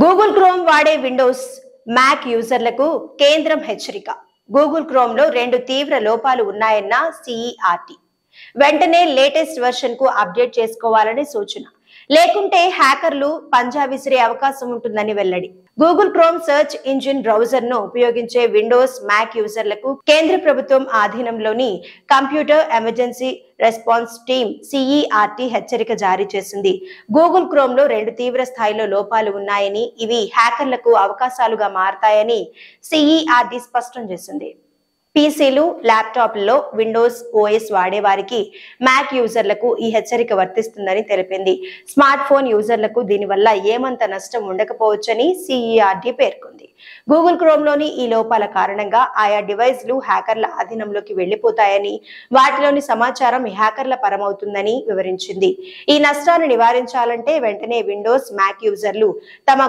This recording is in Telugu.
గూగుల్ క్రోమ్ వాడే విండోస్ మ్యాక్ యూజర్లకు కేంద్రం హెచ్చరిక. గూగుల్ క్రోమ్ లో 2 తీవ్ర లోపాలు ఉన్నాయన్న సిఈఆర్టీ. వెంటనే లేటెస్ట్ వెర్షన్ కు అప్డేట్ చేసుకోవాలని సూచన. లేకుంటే హ్యాకర్లు పంజా విసిరే అవకాశం ఉంటుందని వెల్లడి. Google Chrome search engine browser ను ఉపయోగించే విండోస్ మ్యాక్ యూజర్లకు కేంద్ర ప్రభుత్వం ఆధీనంలోని computer emergency response team CERT హెచ్చరిక జారీ చేసింది. గూగుల్ క్రోమ్ లో 2 తీవ్ర స్థాయిలో లోపాలు ఉన్నాయని, ఇవి హ్యాకర్లకు అవకాశాలుగా మారతాయని సిఈఆర్టీ స్పష్టం చేసింది. పీసీలు, ల్యాప్టాప్లలో విండోస్ ఓఎస్ వాడే వారికి మ్యాక్ యూజర్లకు ఈ హెచ్చరిక వర్తిస్తుందని తెలిపింది. స్మార్ట్ ఫోన్ యూజర్లకు దీనివల్ల ఏమంత నష్టం ఉండకపోవచ్చని సిఈఆర్టీ పేర్కొంది. గూగుల్ క్రోమ్ లోని ఈ లోపాల కారణంగా ఆయా డివైస్లు హ్యాకర్ల ఆధీనంలోకి వెళ్లిపోతాయని, వాటిలోని సమాచారం హ్యాకర్ల పరమవుతుందని వివరించింది. ఈ నష్టాన్ని నివారించాలంటే వెంటనే విండోస్ మ్యాక్ యూజర్లు తమ